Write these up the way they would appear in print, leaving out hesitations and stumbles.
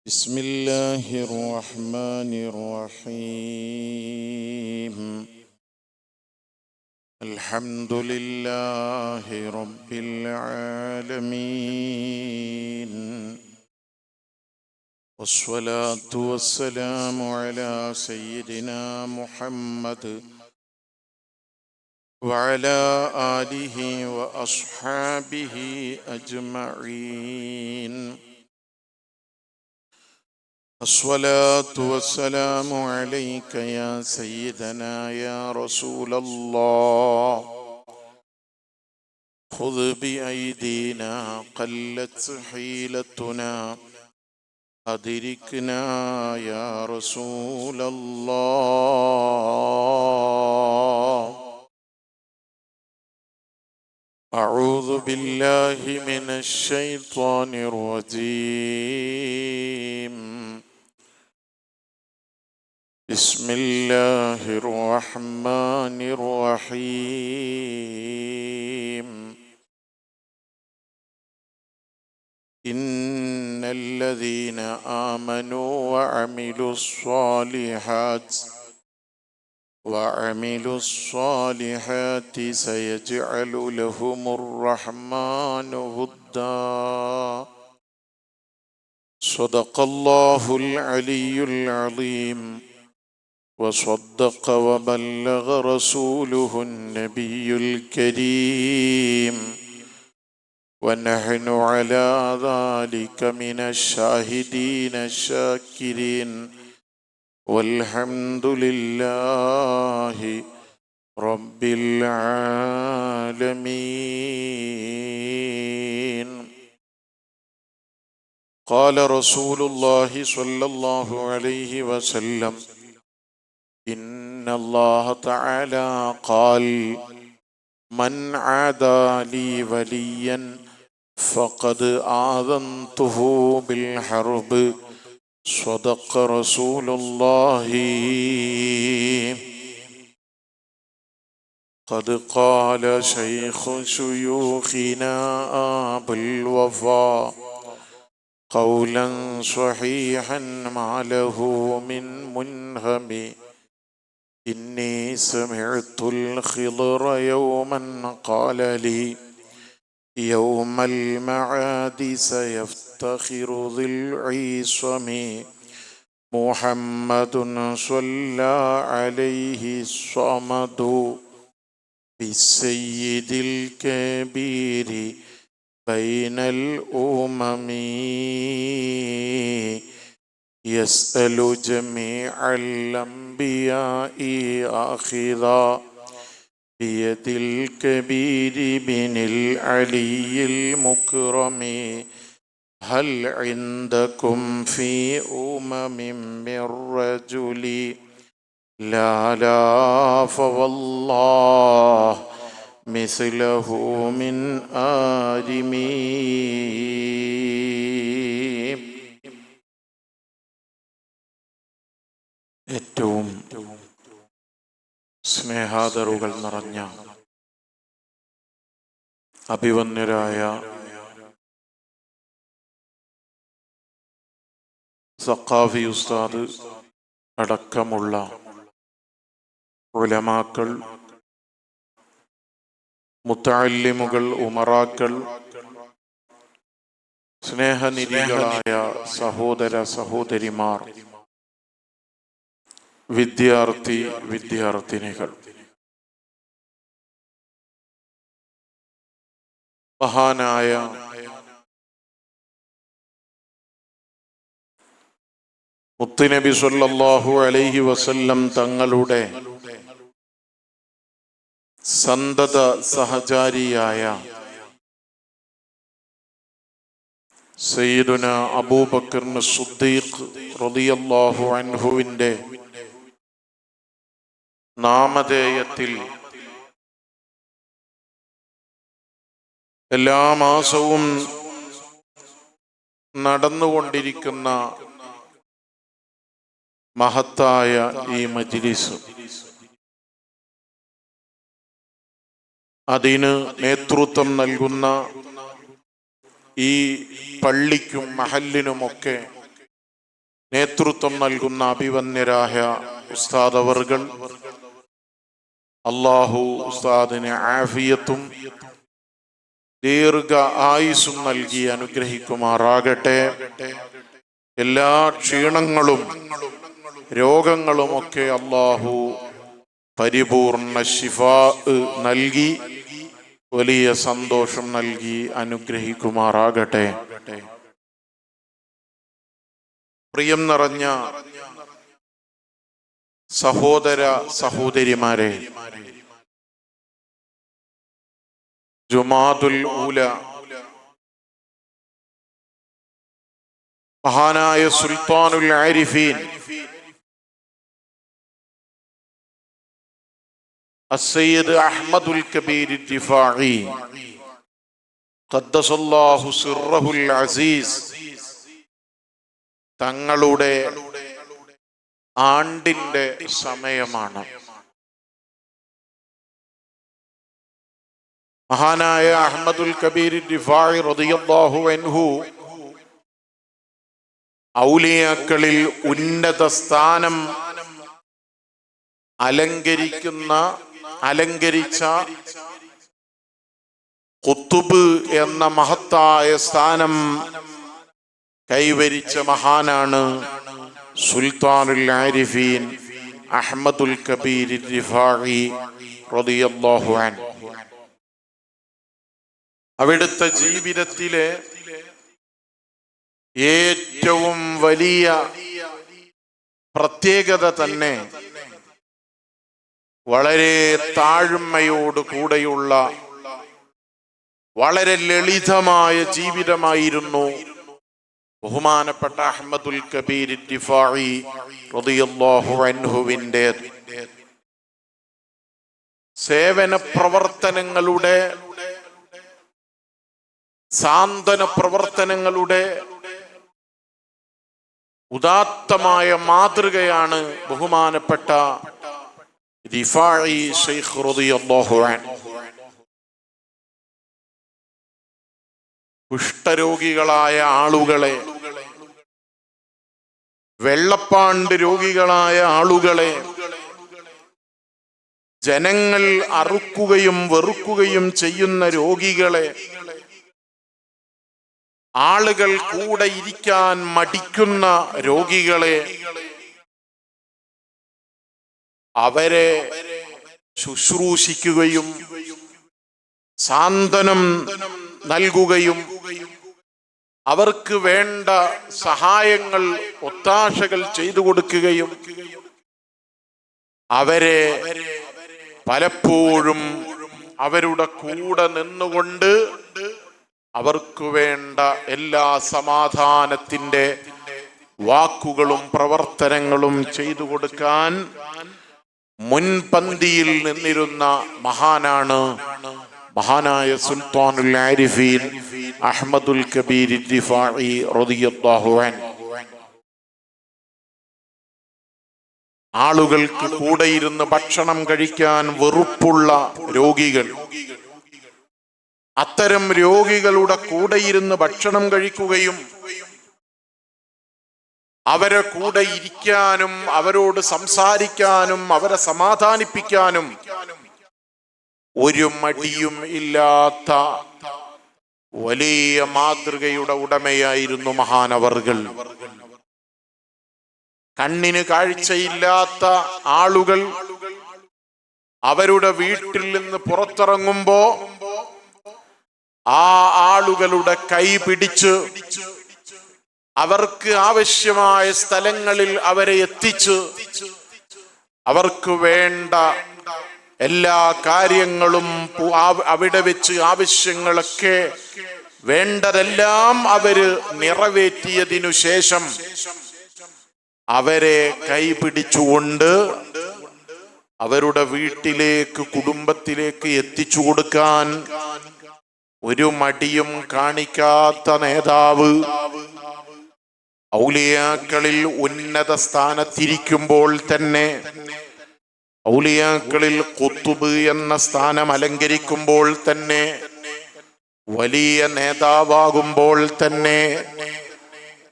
بسم الله الرحمن الرحيم. الحمد لله رب العالمين، والصلاة والسلام على سيدنا محمد وعلى آله وأصحابه أجمعين. الصلاة والسلام عليك يا سيدنا يا رسول الله. خذ بأيدينا قلت حيلتنا، أدركنا يا رسول الله. أعوذ بالله من الشيطان الرجيم. بسم الله الرحمن الرحيم. إن الذين آمنوا وعملوا الصالحات سيجعل لهم الرحمن ودا. صدق الله العلي العظيم، وصدق وبلغ رسوله النبي الكريم، ونحن على ذلك من الشاهدين الشاكرين، والحمد لله رب العالمين. قال رسول الله صلى الله عليه وسلم: إن الله تعالى قال: من عادى لي وليا فقد آذنته بالحرب. صدق رسول الله. قد قال شيخ شيوخنا أبو الوفاء قولا صحيحا ما له من منهم: إني سمعت الخضر يوما قال لي: يوم المعاد سيفتخر ذي العصم محمد صلى عليه الصمد بالسيد الكبير بين الأمم، يسأل جميع الأنبياء آخذا بيد الكبير بن العلي المكرم: هل عندكم في من رجل؟ لا فوالله مثله من آدمي. ഏറ്റവും സ്നേഹാദരവുകൾ നിറഞ്ഞ അഭിവന്യരായ സഖാഫി ഉസ്താദ് അടക്കമുള്ള ഉലമാക്കൾ, മുത്തഅല്ലിമുകൾ, ഉമറാക്കൾ, സ്നേഹനിധികളായ സഹോദര സഹോദരിമാർ, വിദ്യാർത്ഥിനികൾ, മഹാനായ മുത്തുനബി സ്വല്ലല്ലാഹു അലൈഹി വസല്ലം തങ്ങളുടെ സന്തത സഹചാരിയായ സയ്യിദുന അബൂബക്കർ സിദ്ദീഖ് റളിയല്ലാഹു അൻഹുവിന്റെ നാമധേയത്തിൽ എല്ലാ മാസവും നടന്നുകൊണ്ടിരിക്കുന്ന മഹത്തായ ഈ മജ്ലിസ്, അതിന് നേതൃത്വം നൽകുന്ന ഈ പള്ളിക്കും മഹല്ലിനുമൊക്കെ നേതൃത്വം നൽകുന്ന അഭിവന്യരായ ഉസ്താദ് അവർകൾ, അല്ലാഹു ഉസ്താദിന് ആഫിയത്തും ദീർഘ ആയുസ്സും നൽകി അനുഗ്രഹിക്കുമാറാകട്ടെ. എല്ലാ ക്ഷീണങ്ങളും രോഗങ്ങളുമൊക്കെ അല്ലാഹു പരിപൂർണ ശിഫാ നൽകി വലിയ സന്തോഷം നൽകി അനുഗ്രഹിക്കുമാറാകട്ടെ. പ്രിയം നിറഞ്ഞ സഹോദര സഹോദരിമാരെ, ജുമാദുൽ ഊല മഹാനായ സുൽത്താനുൽ ആരിഫീൻ അസ്സയ്യിദ് അഹ്മദുൽ കബീർ ദിഫാഇ ഖദ്ദസല്ലാഹു സിർറഹുൽ അസീസ് തങ്ങളുടെ ആണ്ടിന്റെ സമയമാണ്. മഹാനായ അഹ്മദുൽ കബീർ ദിഫാഇ റളിയല്ലാഹു അൻഹു ഔലിയാക്കളിൽ ഉന്നത സ്ഥാനം അലങ്കരിച്ച ഖുത്ബ് എന്ന മഹത്തായ സ്ഥാനം കൈവരിച്ച മഹാനാണ് സുൽത്താനുൽ ആരിഫീൻ അഹ്മദുൽ കബീർ ദിഫാഇ റളിയല്ലാഹു അൻഹു. അവിടുത്തെ ജീവിതത്തിലെ ഏറ്റവും വലിയ പ്രത്യേകത തന്നെ വളരെ താഴ്മയോട് കൂടെയുള്ള വളരെ ലളിതമായ ജീവിതമായിരുന്നു ബഹുമാനപ്പെട്ട അഹ്മദുൽ കബീർ ദിഫാഇ റളിയല്ലാഹു അൻഹുവിന്റെ. സേവന പ്രവർത്തനങ്ങളുടെ, സാന്ത്വന പ്രവർത്തനങ്ങളുടെ ഉദാത്തമായ മാതൃകയാണ് ബഹുമാനപ്പെട്ട ദിഫാഇ ശൈഖ് റളിയല്ലാഹു അൻഹു. കുഷ്ഠരോഗികളായ ആളുകളെ, വെള്ളപ്പാണ്ട് രോഗികളായ ആളുകളെ ജനങ്ങൾ അറുക്കുകയും വെറുക്കുകയും ചെയ്യുന്ന രോഗികളെ, ആളുകൾ കൂടെ ഇരിക്കാൻ മടിക്കുന്ന രോഗികളെ, അവരെ ശുശ്രൂഷിക്കുകയും സാന്ത്വനം നൽകുകയും അവർക്ക് വേണ്ട സഹായങ്ങൾ, ഒത്താശകൾ ചെയ്തു കൊടുക്കുകയും അവരെ പലപ്പോഴും അവരുടെ കൂടെ നിന്നുകൊണ്ട് അവർക്ക് വേണ്ട എല്ലാ സമാധാനത്തിന്റെ വാക്കുകളും പ്രവർത്തനങ്ങളും ചെയ്തു കൊടുക്കാൻ മുൻപന്തിയിൽ നിന്നിരുന്ന മഹാനാണ് മഹാനായ സുൽത്താനുൽ ആരിഫീൻ അഹ്മദുൽ കബീർ ദിഫാഇ റളിയല്ലാഹു അൻഹു. ആളുകൾക്ക് കൂടെയിരുന്ന് ഭക്ഷണം കഴിക്കാൻ വെറുപ്പുള്ള രോഗികൾ, അത്തരം രോഗികളുടെ കൂടെയിരുന്ന് ഭക്ഷണം കഴിക്കുകയും അവരെ കൂടെ ഇരിക്കാനും അവരോട് സംസാരിക്കാനും അവരെ സമാധാനിപ്പിക്കാനും ഒരു മടിയും ഇല്ലാത്ത വലിയ മാതൃകയുടെ ഉടമയായിരുന്നു മഹാനവർകൾ. കണ്ണിന് കാഴ്ചയില്ലാത്ത ആളുകൾ അവരുടെ വീട്ടിൽ നിന്ന് പുറത്തിറങ്ങുമ്പോ ആ ആളുകളുടെ കൈ പിടിച്ച് അവർക്ക് ആവശ്യമായ സ്ഥലങ്ങളിൽ അവരെ എത്തിച്ച് അവർക്ക് വേണ്ട എല്ലാ കാര്യങ്ങളും അവിടെ വെച്ച് ആവശ്യങ്ങളൊക്കെ വേണ്ടതെല്ലാം അവര് നിറവേറ്റിയതിനു ശേഷം അവരെ കൈപിടിച്ചുകൊണ്ട് അവരുടെ വീട്ടിലേക്ക്, കുടുംബത്തിലേക്ക് എത്തിച്ചു കൊടുക്കാൻ ഒരു മടിയും കാണിക്കാത്ത നേതാവ്, ഔലിയാക്കളിൽ ഉന്നത സ്ഥാനത്തിരിക്കുമ്പോൾ തന്നെ, ഔലിയാക്കളിൽ ഖുത്ബ് എന്ന സ്ഥാനം അലങ്കരിക്കുമ്പോൾ തന്നെ, വലിയ നേതാവാകുമ്പോൾ തന്നെ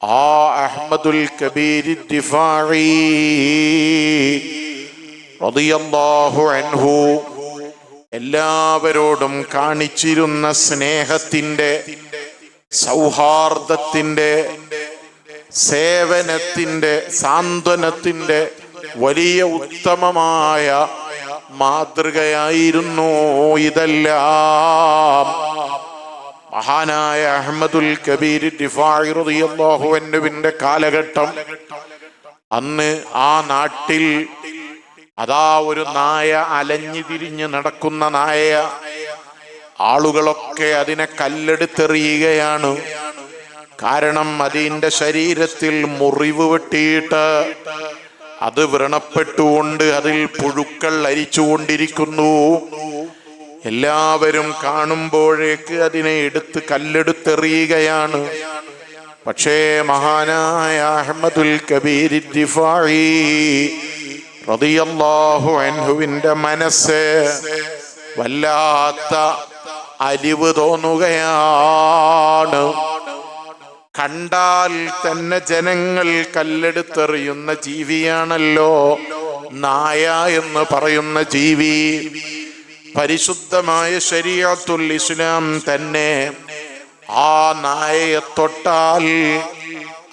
ആ അഹ്മദുൽ കബീർ ദിഫാഇ റളിയല്ലാഹു അൻഹു എല്ലാവരോടും കാണിച്ചിരുന്ന സ്നേഹത്തിന്റെ, സൗഹാർദ്ദത്തിന്റെ, സേവനത്തിന്റെ, സാന്ത്വനത്തിന്റെ വലിയ ഉത്തമമായ മാതൃകയായിരുന്നു ഇതെല്ലാം. മഹാനായ അഹ്മദുൽ കബീർ ദിഫാഇ റളിയല്ലാഹു അൻഹുവിന്റെ കാലഘട്ടം, അന്ന് ആ നാട്ടിൽ അതാ ഒരു നായ അലഞ്ഞു തിരിഞ്ഞ് നടക്കുന്ന നായ. ആളുകളൊക്കെ അതിനെ കല്ലെടുത്തെറിയുകയാണ്. കാരണം അതിന്റെ ശരീരത്തിൽ മുറിവ് വെട്ടിയിട്ട് അത് വ്രണപ്പെട്ടുകൊണ്ട് അതിൽ പുഴുക്കൾ അരിച്ചുകൊണ്ടിരിക്കുന്നു. എല്ലാവരും കാണുമ്പോഴേക്ക് അതിനെ എടുത്ത് കല്ലെടുത്തെറിയുകയാണ്. പക്ഷേ മഹാനായ അഹ്മദുൽ കബീർ ദിഫാഇ റളിയല്ലാഹു അൻഹുവിന്റെ മനസ്സ് വല്ലാത്ത അലിവ് തോന്നുകയാണ്. കണ്ടാൽ തന്നെ ജനങ്ങൾ കല്ലെടുത്തെറിയുന്ന ജീവിയാണല്ലോ നായ എന്ന് പറയുന്ന ജീവി. പരിശുദ്ധമായ ശരീഅത്തുൽ ഇസ്ലാം തന്നെ ആ നായയെ തൊട്ടാൽ,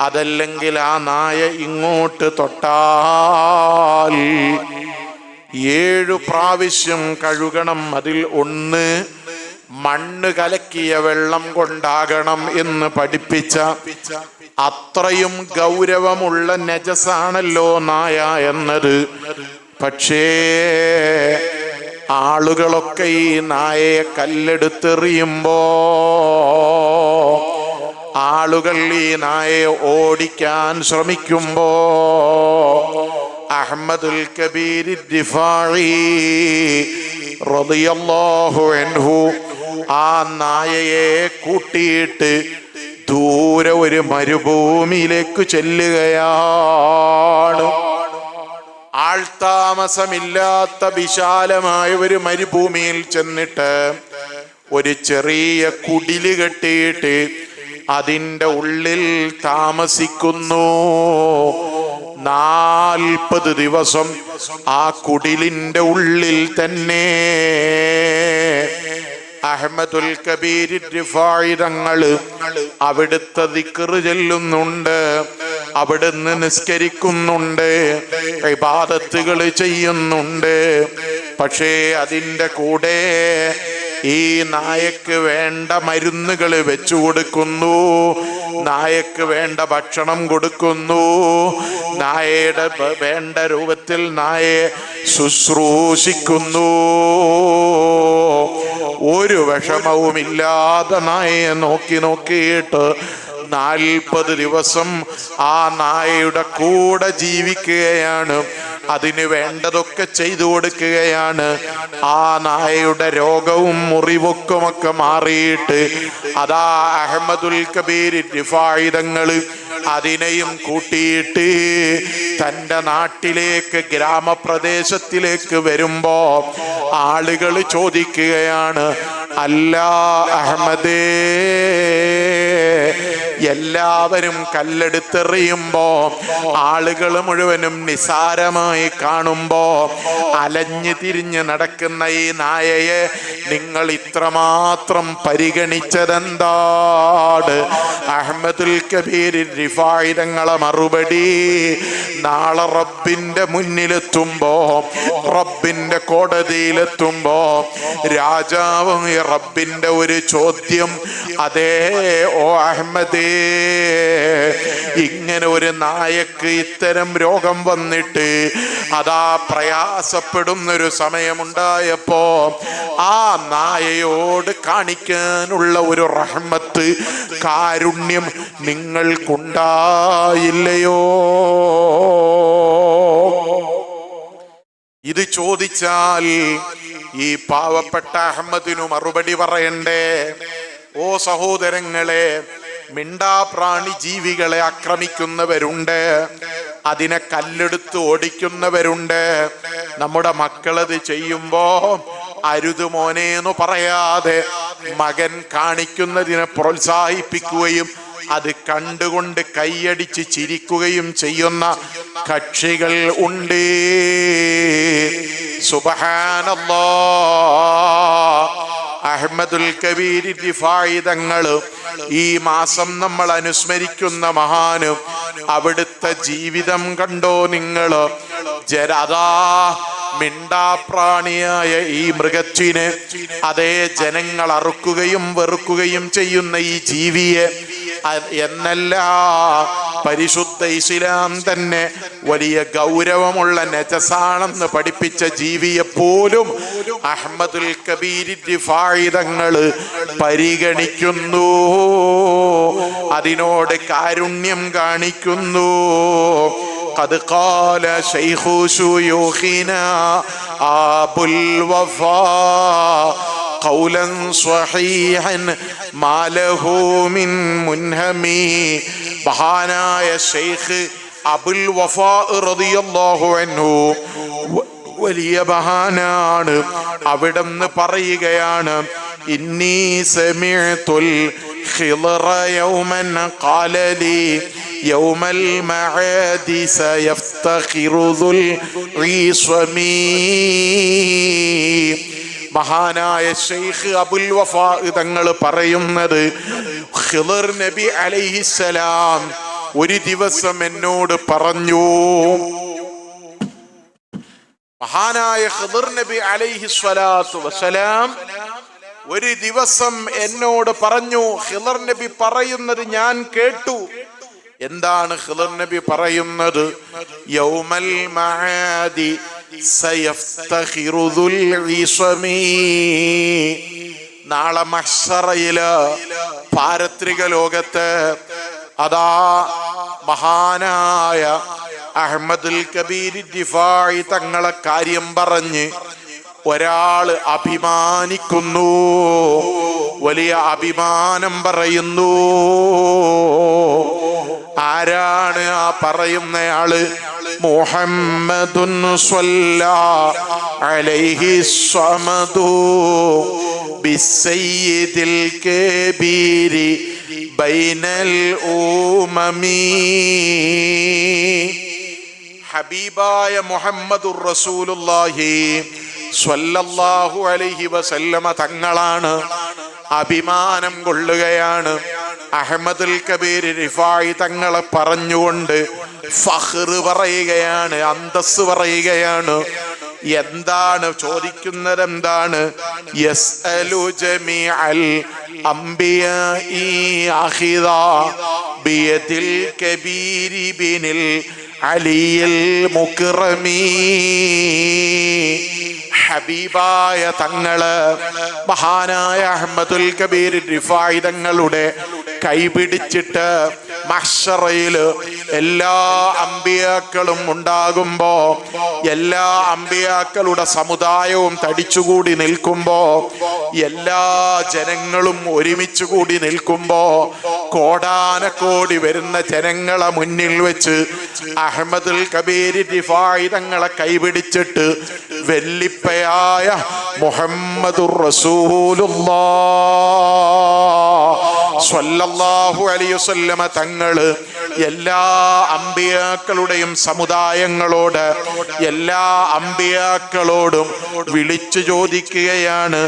അതല്ലെങ്കിൽ ആ നായ ഇങ്ങോട്ട് തൊട്ടാൽ 7 പ്രാവശ്യം കഴുകണം. അതിൽ 1 മണ്ണ് കലക്കിയ വെള്ളം കൊണ്ടാകണം എന്ന് പഠിപ്പിച്ച അത്രയും ഗൗരവമുള്ള നജസാണല്ലോ നായ എന്നത്. പക്ഷേ ആളുകളൊക്കെ ഈ നായയെ കല്ലെടുത്തെറിയുമ്പോ, ആളുകൾ ഈ നായയെ ഓടിക്കാൻ ശ്രമിക്കുമ്പോ അഹ്മദുൽ കബീർ ദിഫാഇ റളിയല്ലാഹു അൻഹു ആ നായയെ കൂട്ടിയിട്ട് ദൂരെ ഒരു മരുഭൂമിയിലേക്ക് ചെല്ലുകയാണ്. ആൾതാമസമില്ലാത്ത വിശാലമായ ഒരു മരുഭൂമിയിൽ ചെന്നിട്ട് ഒരു ചെറിയ കുടില് കെട്ടിയിട്ട് അതിൻ്റെ ഉള്ളിൽ താമസിക്കുന്നു. 40 ദിവസം ആ കുടിലിന്റെ ഉള്ളിൽ തന്നെ അഹ്മദുൽ കബീർ ദിഫാഇ തങ്ങൾ അവിടുത്തെ ദിക്ർ ചൊല്ലുന്നുണ്ട്, അവിടുന്ന് നിസ്കരിക്കുന്നുണ്ട്, ഇബാദത്തുകൾ ചെയ്യുന്നുണ്ട്. പക്ഷേ അതിൻ്റെ കൂടെ ഈ നായക്ക് വേണ്ട മരുന്നുകൾ വെച്ചു കൊടുക്കുന്നു, നായക്ക് വേണ്ട ഭക്ഷണം കൊടുക്കുന്നു, നായയുടെ വേണ്ട രൂപത്തിൽ നായയെ ശുശ്രൂഷിക്കുന്നു. ഒരു വിഷമവുമില്ലാതെ നായയെ നോക്കിയിട്ട് 40 ദിവസം ആ നായയുടെ കൂടെ ജീവിക്കുകയാണ്. അതിന് വേണ്ടതൊക്കെ ചെയ്തു കൊടുക്കുകയാണ്. ആ നായയുടെ രോഗവും മുറിവൊക്കുമൊക്കെ മാറിയിട്ട് അതാ അഹ്മദുൽ കബീർ ദിഫാഇ തങ്ങൾ അതിനെയും കൂട്ടിയിട്ട് തൻ്റെ നാട്ടിലേക്ക്, ഗ്രാമപ്രദേശത്തിലേക്ക് വരുമ്പോ ആളുകൾ ചോദിക്കുകയാണ്, അല്ല അഹ്മദേ, എല്ലാവരും കല്ലെടുത്തെറിയുമ്പോ ആളുകൾ മുഴുവനും നിസാരമായി കാണുമ്പോ അലഞ്ഞു തിരിഞ്ഞ് നടക്കുന്ന ഈ നായയെ നിങ്ങൾ ഇത്രമാത്രം പരിഗണിച്ചതെന്താണ്? അഹ്മദുൽ കബീർ ദിഫാഇ തങ്ങളെ മറുപടി, നാളെ റബ്ബിന്റെ മുന്നിലെത്തുമ്പോ, റബ്ബിന്റെ കോടതിയിലെത്തുമ്പോ രാജാവും റബ്ബിന്റെ ഒരു ചോദ്യം, അതേ ഓ അഹ്മദേ, ഇങ്ങനെ ഒരു നായക്ക് ഇത്തരം രോഗം വന്നിട്ട് അതാ പ്രയാസപ്പെടുന്നൊരു സമയമുണ്ടായപ്പോ ആ നായയോട് കാണിക്കാനുള്ള ഒരു റഹ്മത്ത്, കാരുണ്യം നിങ്ങൾക്കുണ്ടായില്ലയോ? ഇത് ചോദിച്ചാൽ ഈ പാവപ്പെട്ട അഹമ്മദിനു മറുപടി പറയണ്ടേ? ഓ സഹോദരങ്ങളെ, മിണ്ടാപ്രാണി ജീവികളെ ആക്രമിക്കുന്നവരുണ്ട്, അതിനെ കല്ലെടുത്ത് ഓടിക്കുന്നവരുണ്ട്. നമ്മുടെ മക്കളത് ചെയ്യുമ്പോ അരുത് മോനേന്ന് പറയാതെ മകൻ കാണിക്കുന്നതിനെ പ്രോത്സാഹിപ്പിക്കുകയും അത് കണ്ടുകൊണ്ട് കൈയടിച്ച് ചിരിക്കുകയും ചെയ്യുന്ന കക്ഷികൾ ഉണ്ട്. സുബ്ഹാനല്ലാഹ്. അഹ്മദുൽ കബീർ റിഫായി തങ്ങൾ ഈ മാസം നമ്മൾ അനുസ്മരിക്കുന്ന മഹാന്, അവിടുത്തെ ജീവിതം കണ്ടോ നിങ്ങൾ? ജരദാ മിണ്ടാപ്രാണിയായ ഈ മൃഗത്തിനെ, അതേ ജനങ്ങൾ അറുക്കുകയും വെറുക്കുകയും ചെയ്യുന്ന ഈ ജീവിയെ എന്നല്ല, പരിശുദ്ധ ഇസ്ലാം തന്നെ വലിയ ഗൗരവമുള്ള നജസാണെന്ന് പഠിപ്പിച്ച ജീവിയെ പോലും അഹ്മദുൽ കബീർ റിഫായി തങ്ങൾ പരിഗണിക്കുന്നു, അതിനോട് കാരുണ്യം കാണിക്കുന്നു. ഖദ് ഖാല ശൈഖു ശുയൂഖിനാ അബുൽ വഫാ ഖൗലൻ സ്വഹീഹൻ മാ ലഹു മിൻ മുൻഹമി. മഹാനായ ശൈഖ് അബുൽ വഫാ റളിയല്ലാഹു അൻഹു വലിയ മഹാനാണ്. അവിടുന്ന് പറയുകയാണ്, ഇന്നി സമിഅതുൽ ഖിളറ യൗമൻ ഖാല ലി യൗമൽ മഅദി സയഫ്തഖിറുൽ ഈസ്വമീ. മഹാനായ ശൈഖ് അബുൽ വഫാ തങ്ങൾ പറയുന്നത്, ഖിളർ നബി അലൈഹിസ്സലാം ഒരു ദിവസം എന്നോട് പറഞ്ഞു, മഹാനായ ഖിളർ നബി അലൈഹിസ്സലാത്തു വസ്സലാം ഒരു ദിവസം എന്നോട് പറഞ്ഞു. ഖിളർ നബി പറയുന്നത് ഞാൻ കേട്ടു. എന്താണ് ഖിളർ നബി പറയുന്നത്? യൗമൽ മഅദി സയഫ്തഖിറു ദുൽ ഈസ്വമീ. നാളെ മഹ്ശറയില്, പാരത്രിക ലോകത്ത്, അതാ മഹാനായ അഹ്മദുൽ കബീർ റിഫായി തങ്ങളെ കാര്യം പറഞ്ഞ് ഒരാള് അഭിമാനിക്കുന്നു, വലിയ അഭിമാനം പറയുന്നു. ആരാണ് ആ പറയുന്നയാള്? മുഹമ്മദുൻ സ്വല്ലാ അലൈഹി സ്വമദു ബിസ്സയ്യിദിൽ കബീരി ബൈനൽ ഉമമി. ഹബീബായ മുഹമ്മദുർ റസൂലുള്ളാഹി സ്വല്ലല്ലാഹു അലൈഹി വസല്ലമ തങ്ങളാണ്. അഭിമാനം കൊള്ളുകയാണ്. അഹ്മദുൽ കബീർ റിഫായി തങ്ങളെ പറഞ്ഞുകൊണ്ട് ഫഖ്ർ പറയുകയാണ്, അന്തസ് പറയുകയാണ്. എന്താണ് ചോദിക്കുന്നത്? എന്താണ്? യസ്അലു ജമീഅൽ അംബിയാഇ അഖിദാ ബിയദിൽ കബീരി ബിനിൽ അലിയിൽ മുക്റമീ. ഹബീബായ തങ്ങള്, മഹാനായ അഹ്മദുൽ കബീർ റിഫായി തങ്ങളുടെ കൈപിടിച്ചിട്ട് മഹ്ശറയില് എല്ലാ അമ്പിയാക്കളും ഉണ്ടാകുമ്പോ, എല്ലാ അമ്പിയാക്കളുടെ സമുദായവും തടിച്ചുകൂടി നിൽക്കുമ്പോ, എല്ലാ ജനങ്ങളും ഒരുമിച്ച് കൂടി നിൽക്കുമ്പോ, കോടാനക്കോടി വരുന്ന ജനങ്ങളെ മുന്നിൽ വെച്ച് അഹ്മദുൽ കബീർ റിഫായി തങ്ങളെ കൈപിടിച്ചിട്ട് വെല്ലിപ്പയായ മുഹമ്മദുർ റസൂലുള്ളാഹ് സ്വല്ലല്ലാഹു അലൈഹി വസല്ലമ തങ്ങള് എല്ലാ അമ്പിയാക്കളുടെയും സമുദായങ്ങളോട്, എല്ലാ അമ്പിയാക്കളോടും വിളിച്ചു ചോദിക്കുകയാണ്,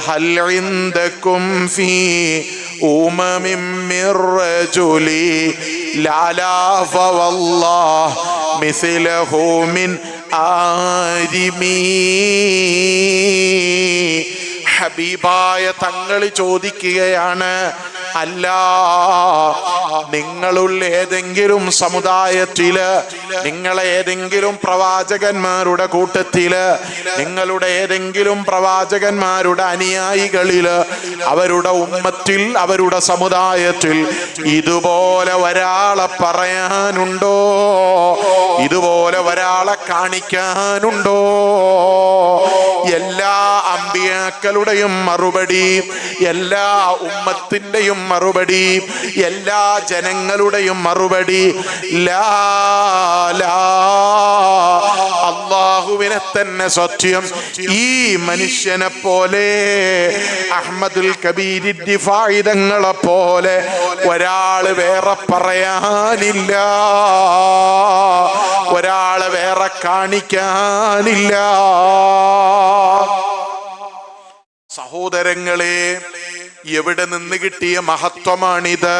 ഹൽ ഇൻദകും ഫീ ഉമമിൻ മിർ റജുലി ലാ ഫവല്ലാഹ് മിസ്ലഹു മിൻ ആരിമീ. ഹബീബായ തങ്ങൾ ചോദിക്കുകയാണ്, അല്ല, നിങ്ങളുള്ള ഏതെങ്കിലും സമുദായത്തില്, നിങ്ങളെ ഏതെങ്കിലും പ്രവാചകന്മാരുടെ കൂട്ടത്തില്, നിങ്ങളുടെ ഏതെങ്കിലും പ്രവാചകന്മാരുടെ അനുയായികളില്, അവരുടെ ഉമ്മത്തിൽ, അവരുടെ സമുദായത്തിൽ ഇതുപോലെ ഒരാളെ പറയാനുണ്ടോ? ഇതുപോലെ ഒരാളെ കാണിക്കാനുണ്ടോ? എല്ലാ അമ്പിയാക്കളുടെയും മറുപടി, എല്ലാ ഉമ്മത്തിന്റെയും മറുപടി, എല്ലാ ജനങ്ങളുടെയും മറുപടി ലാ ലാ. അള്ളാഹുവിനെ തന്നെ സത്യം, ഈ മനുഷ്യനെ പോലെ അഹ്മദുൽ കബീർ ദിഫാഇ തങ്ങളെ പോലെ ഒരാള് വേറെ പറയാനില്ല, ഒരാളെ വേറെ കാണിക്കാനില്ല. സഹോദരങ്ങളെ, എവിടെ നിന്ന് കിട്ടിയ മഹത്വമാണിത്?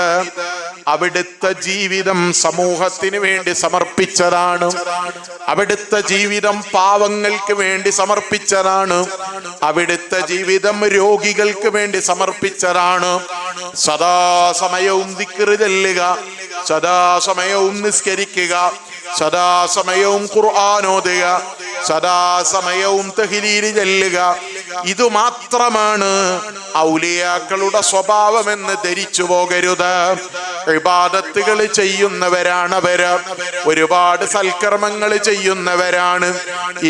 അവിടുത്തെ ജീവിതം സമൂഹത്തിന് വേണ്ടി സമർപ്പിച്ചതാണ്. അവിടുത്തെ ജീവിതം പാവങ്ങൾക്ക് വേണ്ടി സമർപ്പിച്ചതാണ്. അവിടുത്തെ ജീവിതം രോഗികൾക്ക് വേണ്ടി സമർപ്പിച്ചതാണ്. സദാസമയവും ദിക്ർ ചൊല്ലുക, സദാസമയവും നിസ്കരിക്കുക, സദാസമയവും ഖുർആൻ ഓതുക, സദാസമയവും തഹ്ലീൽ ചൊല്ലുക. ഇതുമാത്രമാണ് ഔലിയാക്കളുടെ സ്വഭാവമെന്ന് ധരിച്ചു പോകരുത്. ഇബാദത്തുകൾ ചെയ്യുന്നവരാണ് അവര്, ഒരുപാട് സൽക്കർമ്മങ്ങൾ ചെയ്യുന്നവരാണ്.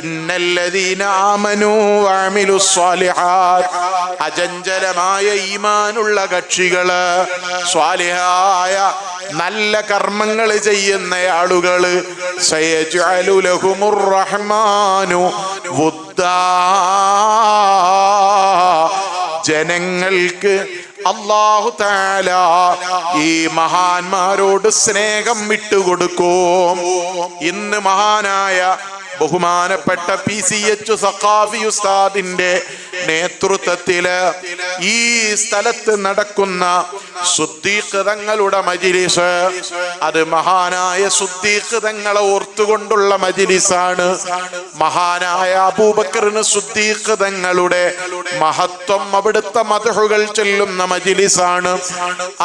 ഇന്നല്ലദീന ആമനൂ വഅമിലുസ് സ്വാലിഹാത്ത്, അചഞ്ചലമായ ഈമാനുള്ള കക്ഷികള്, സ്വാലിഹായ നല്ല കർമ്മങ്ങൾ ചെയ്യുന്ന ആളുകള്, സയജ്അലു ലഹുമുർ റഹ്മാനു വുദ്ദാ, ജനങ്ങൾക്ക് അല്ലാഹു തആല ഈ മഹാന്മാരോട് സ്നേഹം വിട്ടുകൊടുക്കും. ഇന്ന് മഹാനായ ബഹുമാനപ്പെട്ട PCH സഖാഫി ഉസ്താദിന്റെ നേതൃത്വത്തില് ഈ സ്ഥലത്ത് നടക്കുന്ന സുദ്ദീഖ് തങ്ങളുടെ മജ്‌ലിസ്, അത് മഹാനായ സുദ്ദീഖ് തങ്ങളെ ഓർത്തുകൊണ്ടുള്ള മജ്‌ലിസാണ്. മഹാനായ അബൂബക്കറിന് സുദ്ദീഖ് തങ്ങളുടെ മഹത്വം, അവിടുത്തെ മദ്ഹുകൾ ചൊല്ലുന്ന മജ്‌ലിസാണ്.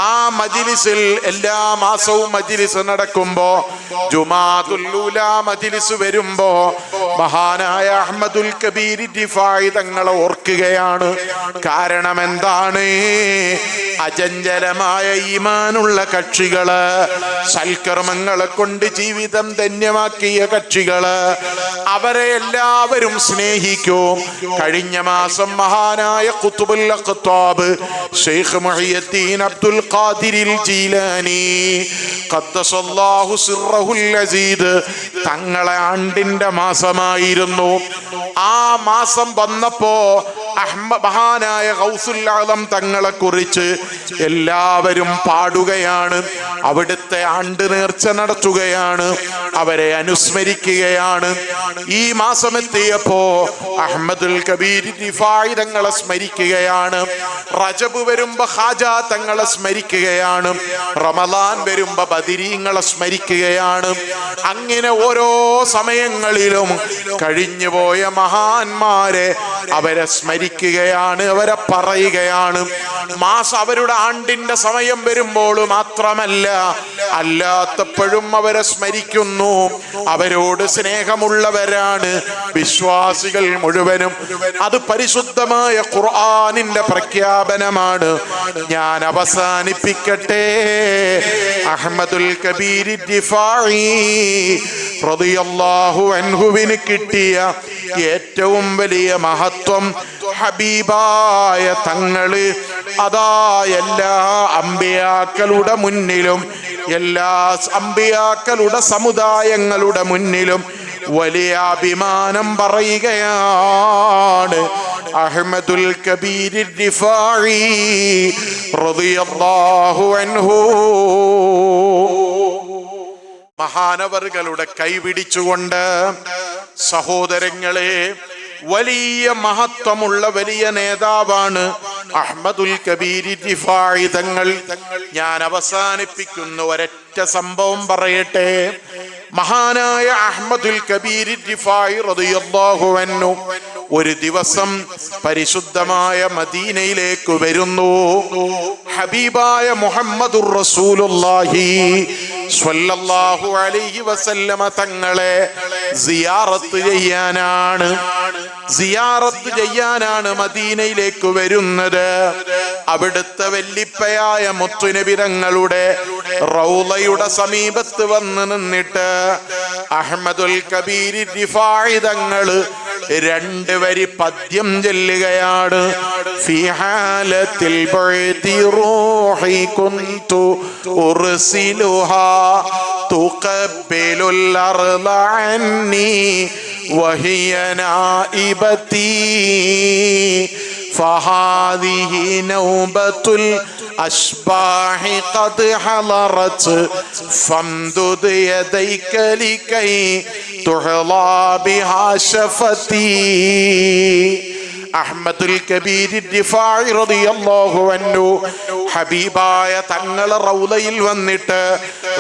ആ മജ്‌ലിസിൽ എല്ലാ മാസവും മജ്‌ലിസ് നടക്കുമ്പോ, ജുമാഅത്തുൽ ഊല മജ്‌ലിസ് വരുമ്പോ മഹാനായ അഹ്മദുൽ കബീർ ദിഫാഇ തങ്ങളെ ഓർക്കുകയാണ്. കാരണം എന്താണ്? അചഞ്ചലമായ ഈമാനുള്ള കക്ഷികള്, സൽക്കർമ്മങ്ങളെ കൊണ്ട് ജീവിതം ധന്യമാക്കിയ കക്ഷികള്, അവരെ എല്ലാവരും സ്നേഹിക്കും. കഴിഞ്ഞ മാസം മഹാനായ ഖുത്ബുൽ അഖ്താബ് ശൈഖ് മുഹയ്യിദ്ദീൻ അബ്ദുൽ ഖാദിരിൽ ജീലാനി ഖദ്ദസല്ലാഹു സിർറഹുൽ അസീദ് തങ്ങളെ ആണ്ടിന്റെ മാസമായിരുന്നു. ആ മാസം വന്നപ്പോ മഹാനായ ഗൗസുൽ ആലം തങ്ങളെ കുറിച്ച് എല്ലാവരും പാടുകയാണ്, അവിടുത്തെ ആണ്ട് നേർച്ച നടത്തുകയാണ്, അവരെ അനുസ്മരിക്കുകയാണ്. ഈ മാസം എത്തിയപ്പോ അഹ്മദുൽ കബീർ ദിഫാഇ തങ്ങളെ സ്മരിക്കുകയാണ്. റജബ് വരുമ്പോ ഖാജ തങ്ങളെ സ്മരിക്കുകയാണ്. റമളാൻ വരുമ്പോ ബദരീങ്ങളെ സ്മരിക്കുകയാണ്. അങ്ങനെ ഓരോ സമയങ്ങളിലും കഴിഞ്ഞുപോയ മഹാന്മാരെ അവരെ സ്മരിക്കുകയാണ്, അവരെ പറയുകയാണ്. മാസം അവരുടെ ആണ്ടിന്റെ സമയം വരുമ്പോൾ മാത്രമല്ല, അല്ലാത്തപ്പോഴും അവരെ സ്മരിക്കുന്നു. അവരോട് സ്നേഹമുള്ളവരാണ് വിശ്വാസികൾ മുഴുവനും. അത് പരിശുദ്ധമായ ഖുർആനിന്റെ പ്രഖ്യാപനമാണ്. ഞാൻ അവസാനിപ്പിക്കട്ടെ. അഹ്മദുൽ കബീർ ദിഫാഇ റളിയല്ലാഹു അൻഹുവിന് കിട്ടിയ ഏറ്റവും വലിയ മഹത്വം ഹബീബായ തങ്ങള് അതാ എല്ലാ അമ്പിയാക്കളുടെ മുന്നിലും, എല്ലാ അമ്പിയാക്കളുടെ സമുദായങ്ങളുടെ മുന്നിലും വലിയ അഭിമാനം പറയുകയാണ്. അഹ്മദുൽ കബീർ ദിഫാഇ റളിയല്ലാഹു അൻഹു മഹാനവറുകളുടെ കൈപിടിച്ചുകൊണ്ട്, സഹോദരങ്ങളെ, വലിയ മഹത്വമുള്ള വലിയ നേതാവാണ് അഹ്മദുൽ കബീർ ദിഫാഇ തങ്ങൾ. ഞാൻ അവസാനിപ്പിക്കുന്ന ഒരൊറ്റ സംഭവം പറയട്ടെ. മഹാനായ അഹ്മദുൽ കബീർ ദിഫാഇ റളിയല്ലാഹു അൻഹു ഒരു ദിവസം പരിശുദ്ധമായ മദീനയിലേക്ക് വരുന്നു. ഹബീബായ മുഹമ്മദുർ റസൂലുള്ളാഹി സ്വല്ലല്ലാഹു അലൈഹി വസല്ലമ തങ്ങളെ സിയാറത്ത് ചെയ്യാനാണ് മദീനയിലേക്ക് വരുന്നത്. അവിടുത്തെ വല്ലിപ്പയായ മുത്തുനബി തങ്ങളുടെ റൗളയുടെ സമീപത്ത് വന്ന് നിന്നിട്ട് അഹ്മദുൽ കബീർ ദിഫാഇ തങ്ങൾ രണ്ട് വരി പദ്യം ചൊല്ലുകയാണ്. ഫീ ഹാലത്തിൽ ബഅദി റൂഹി കുന്തു ഉർസിലുഹാ തുഖബ്ബിലുൽ അർള അന്നി വഹിയ നാഇബതി ഫഹാദിഹി നൗബത്തുൽ അശ്ബാഹി ഖദ് ഹളറത് ഫംദുദ് യദൈക ലികൈ തുഹ്ലാ ബിഹാ ശഫതി. അഹ്മദുൽ കബീർ റിഫാഇ റളിയല്ലാഹു അൻഹു ഹബീബായ തങ്ങളെ റൗളയിൽ വന്നിട്ട്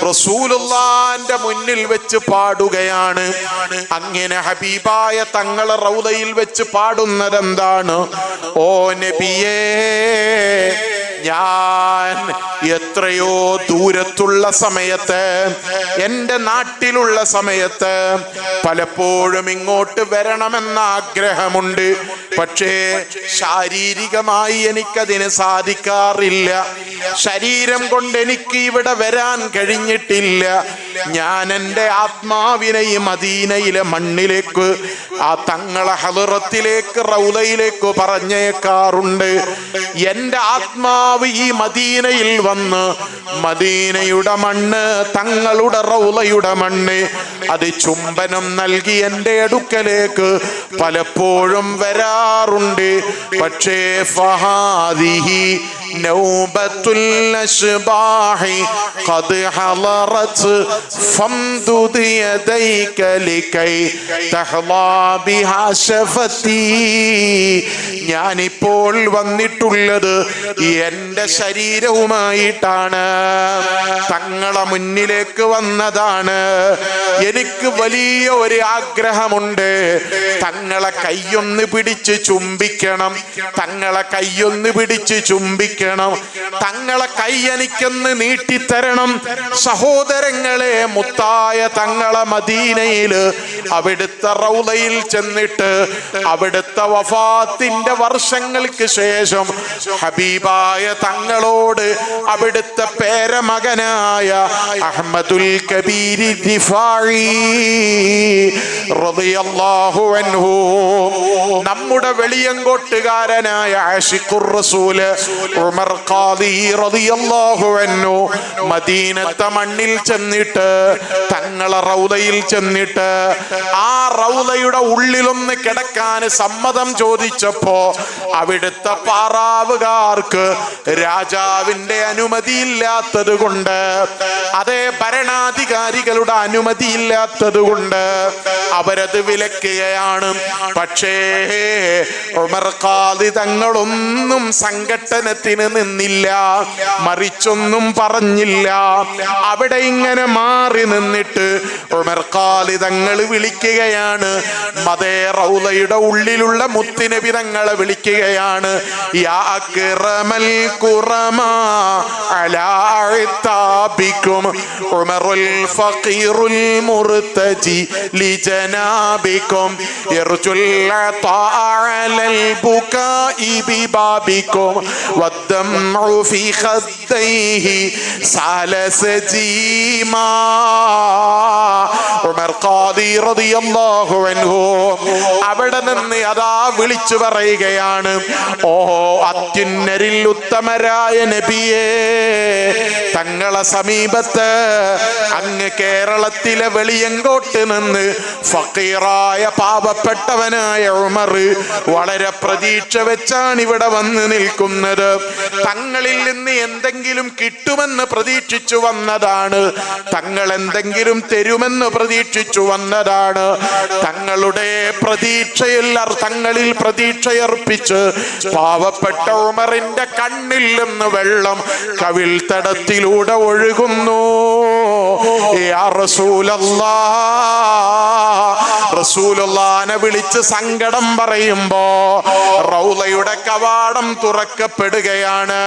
റസൂലുള്ളാഹിന്റെ മുന്നിൽ വെച്ച് പാടുകയാണ്. അങ്ങനെ ഹബീബായ തങ്ങളെ റൗളയിൽ വെച്ച് പാടുന്നത് എന്താണ്? ഓ നബിയേ, ഞാൻ എത്രയോ ദൂരത്തുള്ള സമയത്ത്, എൻ്റെ നാട്ടിലുള്ള സമയത്ത് പലപ്പോഴും ഇങ്ങോട്ട് വരണമെന്ന ആഗ്രഹമുണ്ട്. പക്ഷേ ശാരീരികമായി എനിക്കതിന് സാധിക്കാറില്ല. ശരീരം കൊണ്ട് എനിക്ക് ഇവിടെ വരാൻ കഴിഞ്ഞിട്ടില്ല. ഞാൻ എൻ്റെ ആത്മാവിനെ ഈ മദീനയിലെ മണ്ണിലേക്ക്, ആ തങ്ങളെ ഹളറത്തിലേക്ക്, റൗളയിലേക്ക് പറഞ്ഞേക്കാറുണ്ട്. എൻ്റെ ആത്മാവ് ഈ മദീനയിൽ വന്ന് മദീനയുടെ മണ്ണ്, തങ്ങളുടെ റൗളയുടെ മണ്ണ്, അത് ചുംബനം നൽകി എൻ്റെ അടുക്കലേക്ക് പലപ്പോഴും വരാറുണ്ട്. പക്ഷേ ഫഹാദിഹി നൗബത്തുൽ അശ്ബാഹി ഖദ് ഹളറത് ഫംദുദ് യദൈക ലികൈ തഹ്ലാ ബിഹാ ശഫതി. ഞാനിപ്പോൾ വന്നിട്ടുള്ളത് എൻ്റെ ശരീരവുമായിട്ടാണ്. തങ്ങളെ മുന്നിലേക്ക് വന്നതാണ്. എനിക്ക് വലിയ ഒരു ആഗ്രഹമുണ്ട്. തങ്ങളെ കൈയൊന്ന് പിടിച്ച് ചുംബിക്കണം, തങ്ങളെ കൈയൊന്ന് പിടിച്ച് ചുംബിക്കണം, തങ്ങളെ കൈ എനിക്കൊന്ന് നീട്ടിത്തരണം. സഹോദരങ്ങളെ, മുത്തായ തങ്ങളെ മദീനയില് അവിടുത്തെ റൗളയിൽ ചെന്നിട്ട് അവിടുത്തെ വഫാത്തിന്റെ വർഷങ്ങൾക്ക് ശേഷം ഹബീബായ തങ്ങളോട് അവിടുത്തെ പേരമകനായ അഹ്മദുൽ കബീർ റിഫാഇ റളിയല്ലാഹു അൻഹു, നമ്മുടെ വെളിയങ്കോട്ടുകാരനായ ആശിഖുർ റസൂൽ ഉമർ ഖാദി റളിയല്ലാഹു അൻഹു മദീനത്തെ മണ്ണിൽ ചെന്നിട്ട്, തങ്ങളെ റൗളയിൽ ചെന്നിട്ട് ആ റൗളയുടെ ഉള്ളിലൊന്ന് കിടക്കാൻ സമ്മതം ചോദിച്ചപ്പോ അവിടുത്തെ പാറാവുകാർക്ക് രാജാവിന്റെ അനുമതിയില്ലാത്തത് കൊണ്ട്, അതേ ഭരണാധികാരികളുടെ അനുമതിയില്ലാത്തത് കൊണ്ട് അവരത് വിലക്കുകയാണ്. പക്ഷേ ഉമർ ഖാദി തങ്ങളൊന്നും സംഘട്ടനത്തിന് നിന്നില്ല, മറിച്ചൊന്നും പറഞ്ഞില്ല. അവിടെ ഇങ്ങനെ മാറി നിന്നിട്ട് ഉമർ ഖാദി തങ്ങൾ വിളിക്കുകയാണ്. മദേ റൗളയുടെ ഉള്ളിലുള്ള മുത്തുനബി തങ്ങളെ വിളിക്കുകയാണ്. യാ അക്റമൽ ഖുറമാ അലാ ഇതാബികും ഉമറുൽ ഫഖീറുൽ മുർതജി ലിജനാബികും യർജുൽ അലൽ ബുകാഇ ബിബാബികും വദ്ദംഉ ഫീ ഖദ്ദൈഹി സലസജീമാ. ഉമർ ഖാദി റളിയല്ലാഹു അൻഹു അവിടെ നിന്ന് അതാ വിളിച്ചു പറയുകയാണ്, ഓ അത്യുന്നരിൽ ഉത്തമരായ നബിയേ, തങ്ങളെ സമീപത്ത് അങ്ങ് കേരളത്തിലെ വെളിയങ്കോട്ട് നിന്ന് ഫഖീറായ പാവപ്പെട്ടവനായ ഉമർ വളരെ പ്രതീക്ഷ വെച്ചാണ് ഇവിടെ വന്ന് നിൽക്കുന്നത്. തങ്ങളിൽ നിന്ന് എന്തെങ്കിലും കിട്ടുമെന്ന് പ്രതീക്ഷിച്ചു വന്നതാണ്, തങ്ങൾ എന്തെങ്കിലും തരുമെന്ന് പ്രതീക്ഷിച്ചു വന്നതാണ്. തങ്ങളുടെ പ്രതീക്ഷയിൽ തങ്ങളിൽ പ്രതീക്ഷയർപ്പിച്ച് പാവപ്പെട്ട ഉമറിന്റെ കണ്ണിൽ നിന്ന് വെള്ളം കവിൾ തടത്തിലൂടെ ഒഴുകുന്നു. യാ റസൂലല്ലാഹ്, റസൂലുള്ളാഹിനെ വിളിച്ച് സങ്കടം പറയുമ്പോ റൗളയുടെ കവാടം തുറക്കപ്പെടുകയാണ്.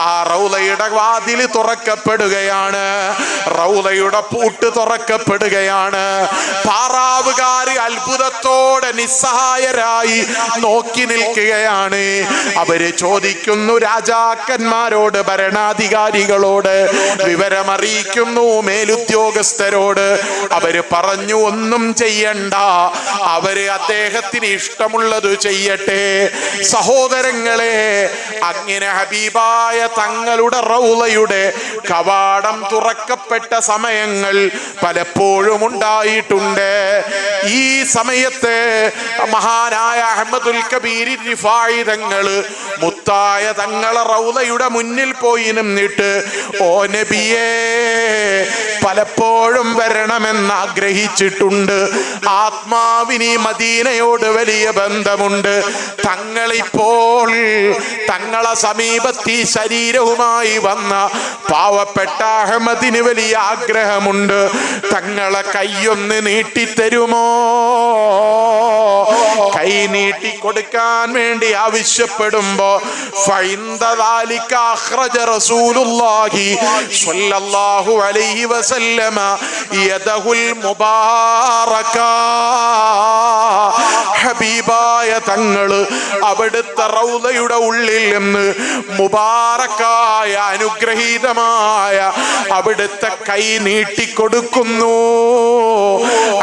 ആ റൗളയുടെ വാതിൽ തുറക്കപ്പെടുകയാണ്, റൗളയുടെ പൂട്ട് തുറക്കപ്പെടുകയാണ്. പാറാവുകാര് അത്ഭുതത്തോടെ നിസ്സഹായരായി നോക്കി നിൽക്കുകയാണ്. അവര് ചോദിക്കുന്നു രാജാക്കന്മാരോട്, ഭരണാധികാരികളോട്, വിവരമറിയിക്കുന്നു മേലുദ്യോഗസ്ഥരോട്. അവര് പറഞ്ഞു, ഒന്നും ചെയ്യണ്ട, അവര് അദ്ദേഹത്തിന് ഇഷ്ടമുള്ളത് ചെയ്യട്ടെ. സഹോദരങ്ങളെ, അങ്ങനെ ഹബീബായ തങ്ങളുടെ റൗളയുടെ കവാടം തുറക്കപ്പെട്ട സമയങ്ങൾ പലപ്പോഴും ഉണ്ടായിട്ടുണ്ട്. ഈ സമയത്ത് മഹാനായ അഹ്മദുൽ കബീർ റിഫായി തങ്ങള് മുത്തായ തങ്ങളെ റൗളയുടെ മുന്നിൽ പോയി നിന്നിട്ട്, ഓ നബിയേ, പലപ്പോഴും വരണമെന്ന് ആഗ്രഹിച്ചിട്ടുണ്ട്. ആത്മാവിന് മദീനയോട് വലിയ ബന്ധമുണ്ട്. തങ്ങളിപ്പോൾ തങ്ങളെ സമീപത്തി ശരീരവുമായി വന്ന പാവപ്പെട്ട അഹമ്മദിന് വലിയ ആഗ്രഹമുണ്ട്. തങ്ങളെ കൈയൊന്ന് നീട്ടിത്തരുമോ? കൈ നീട്ടിക്കൊടുക്കാൻ വേണ്ടി ആവശ്യപ്പെടുമ്പോ ഫൈന്ദദാലിക അഖ്റജ റസൂലുള്ളാഹി സ്വല്ലല്ലാഹു അലൈഹി വസല്ലമ യദഹുൽ മുബാറക. ഹബീബായ തങ്ങള് അവിടുത്തെ റൗളയുടെ ഉള്ളിൽ നിന്ന് മുബാറക്കായ അനുഗ്രഹീതമായ അവിടുത്തെ കൈ നീട്ടിക്കൊടുക്കുന്നു.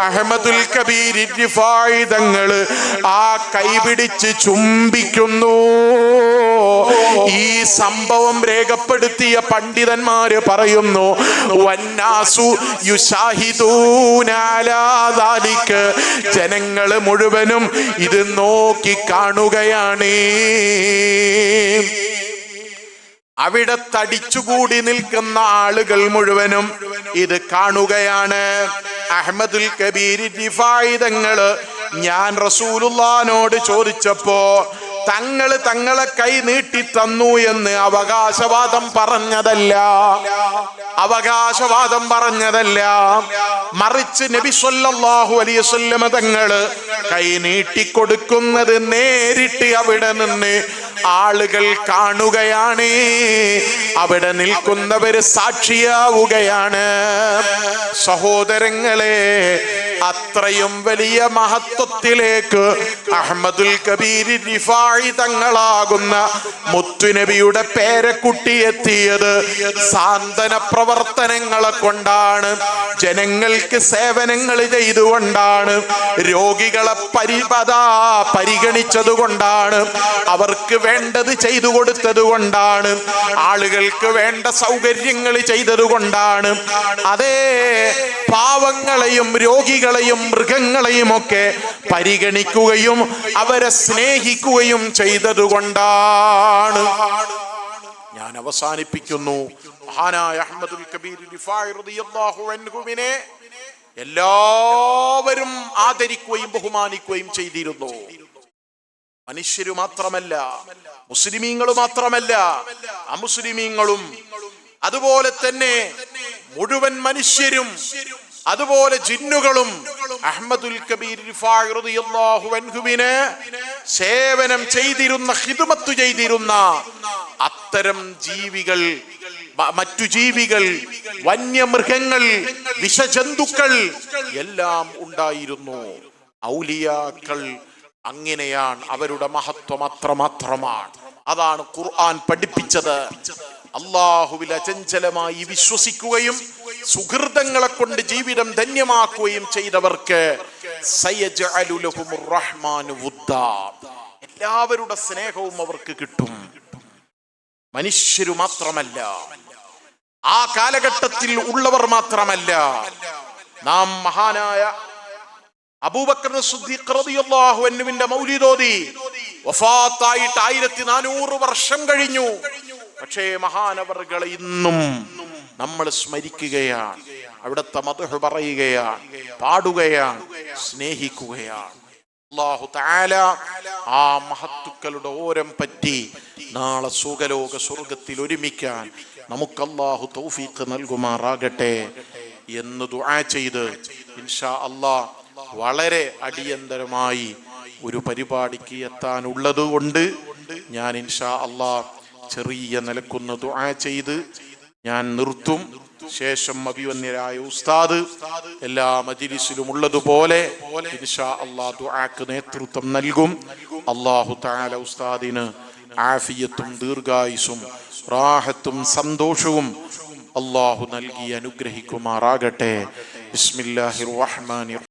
അഹ്മദുൽ കബീർ റിഫായി തങ്ങള് ആ കൈ പിടിച്ച് ചുംബിക്കുന്നു. ഈ സംഭവം രേഖപ്പെടുത്തിയ പണ്ഡിതന്മാര് പറയുന്നു, വന്നാസു യുശാഹിദൂന അലാ ദാലിക, ജനങ്ങൾ മുഴുവനും ഇത് നോക്കി കാണുകയാണ്. അവിടെ തടിച്ചുകൂടി നിൽക്കുന്ന ആളുകൾ മുഴുവനും ഇത് കാണുകയാണ്. അഹ്മദുൽ കബീർ റിഫായി തങ്ങള് ഞാൻ റസൂലുള്ളാഹിനോട് ചോദിച്ചപ്പോ തങ്ങളെ കൈ നീട്ടി തന്നു എന്ന് അവകാശവാദം പറഞ്ഞതല്ല, മറിച്ച് നബി സല്ലല്ലാഹു അലൈഹി വസല്ലം തങ്ങള് കൈ നീട്ടിക്കൊടുക്കുന്നത് നേരിട്ട് അവിടെ നിന്ന് ആളുകൾ കാണുകയാണ്. അവിടെ നിൽക്കുന്നവര് സാക്ഷിയാവുകയാണ്. സഹോദരങ്ങളെ, അത്രയും വലിയ മഹത്വത്തിലേക്ക് അഹ്മദുൽ കബീർ റിഫായി തങ്ങളാകുന്ന മുത്തുനബിയുടെ പേരക്കുട്ടി എത്തിയത് സാന്ത്വന പ്രവർത്തനങ്ങളെ കൊണ്ടാണ്, ജനങ്ങൾക്ക് സേവനങ്ങൾ ചെയ്തുകൊണ്ടാണ്, രോഗികളെ പരിഗണിച്ചത് കൊണ്ടാണ്, അവർക്ക് വേണ്ടത് ചെയ്തു കൊടുത്തത് കൊണ്ടാണ്, ആളുകൾക്ക് വേണ്ട സൗകര്യങ്ങൾ ചെയ്തത് കൊണ്ടാണ്. അതേ പാവങ്ങളെയും രോഗികളെയും മൃഗങ്ങളെയും ഒക്കെ പരിഗണിക്കുകയും അവരെ സ്നേഹിക്കുകയും ചെയ്തതുകൊണ്ടാണ്. ഞാൻ അവസാനിപ്പിക്കുന്നു. മഹാനായ അഹ്മദുൽ കബീർ റിഫായി റളിയല്ലാഹു അൻഹുവിനെ എല്ലാവരും ആദരിക്കുകയും ബഹുമാനിക്കുകയും ചെയ്തിരുന്നു. മനുഷ്യരു മാത്രമല്ല, മുസ്ലിമീങ്ങൾ മാത്രമല്ല, അമുസ്ലിമീങ്ങളും അതുപോലെ തന്നെ മുഴുവൻ മനുഷ്യരും അതുപോലെ ജിന്നുകളും അഹ്മദുൽ കബീർ റിഫായി റളിയല്ലാഹു അൻഹുവിനെ സേവനം ചെയ്തിരുന്ന, ഖിദ്മത്ത് ചെയ്തിരുന്ന അത്തരം ജീവികൾ, മറ്റു ജീവികൾ, വന്യമൃഗങ്ങൾ, വിഷജന്തുക്കൾ എല്ലാം ഉണ്ടായിരുന്നു. ഔലിയാക്കൾ അങ്ങനെയാണ്, അവരുടെ മഹത്വം അത്രമാത്രമാണ്. അതാണ് ഖുർആൻ പഠിപ്പിച്ചത്. അല്ലാഹുവിൽ അചഞ്ചലമായി വിശ്വസിക്കുകയും സുഹൃതങ്ങളെ കൊണ്ട് ജീവിതം ധന്യമാക്കുകയും ചെയ്തവർക്ക് സയജ്അലു ലഹുമുർ റഹ്മാനു വുദ്ദാ, എല്ലാവരുടെ സ്നേഹവും അവർക്ക് കിട്ടും. മനുഷ്യരു മാത്രമല്ല, ആ കാലഘട്ടത്തിൽ ഉള്ളവർ മാത്രമല്ല, നാം മഹാനായ അബൂബക്കർ സിദ്ദീഖ് റളിയല്ലാഹു അൻഹുവിന്റെ മൗലിദ് ഓതി വഫാത്തായിട്ട് 1400 വർഷം കഴിഞ്ഞു. പക്ഷേ മഹാനവറുകളെ ഇന്നും നമ്മൾ സ്മരിക്കുകയാണ്, അവിടുത്തെ മദ്ഹ് പറയുകയാണ്, പാടുകയാണ്, സ്നേഹിക്കുകയാണ്. അല്ലാഹു തആല ആ മഹത്തുക്കളുടെ ഓരം പറ്റി നാളെ സുഖലോക സ്വർഗത്തിൽ ഒരുമിക്കാൻ നമുക്ക് അല്ലാഹു തൗഫീഖ് നൽകുമാറാകട്ടെ എന്ന് ദുആ ചെയ്ത് ഇൻഷാ അല്ലാഹ് വളരെ അടിയന്തരമായി ഒരു പരിപാടിക്ക് എത്താനുള്ളത് കൊണ്ട് ഞാൻ ഇൻഷാ അല്ലാഹ് ചെറിയ നിലക്കൊന്ന് ദുആ ചെയ്ത് ഞാൻ നിർത്തും. ശേഷം അഭിവന്യരായ ഉസ്താദ് എല്ലാ മജ്ലിസിലും ഉള്ളതുപോലെ ഇൻഷാ അല്ലാഹ് ദുആക്ക് നേതൃത്വം നൽകും. അല്ലാഹു തആല ഉസ്താദിന് ആഫിയത്തും ദീർഘായുസ്സും റാഹത്തും സന്തോഷവും അല്ലാഹു നൽകി അനുഗ്രഹിക്കുമാറാകട്ടെ. ബിസ്മില്ലാഹിർ റഹ്മാനിർ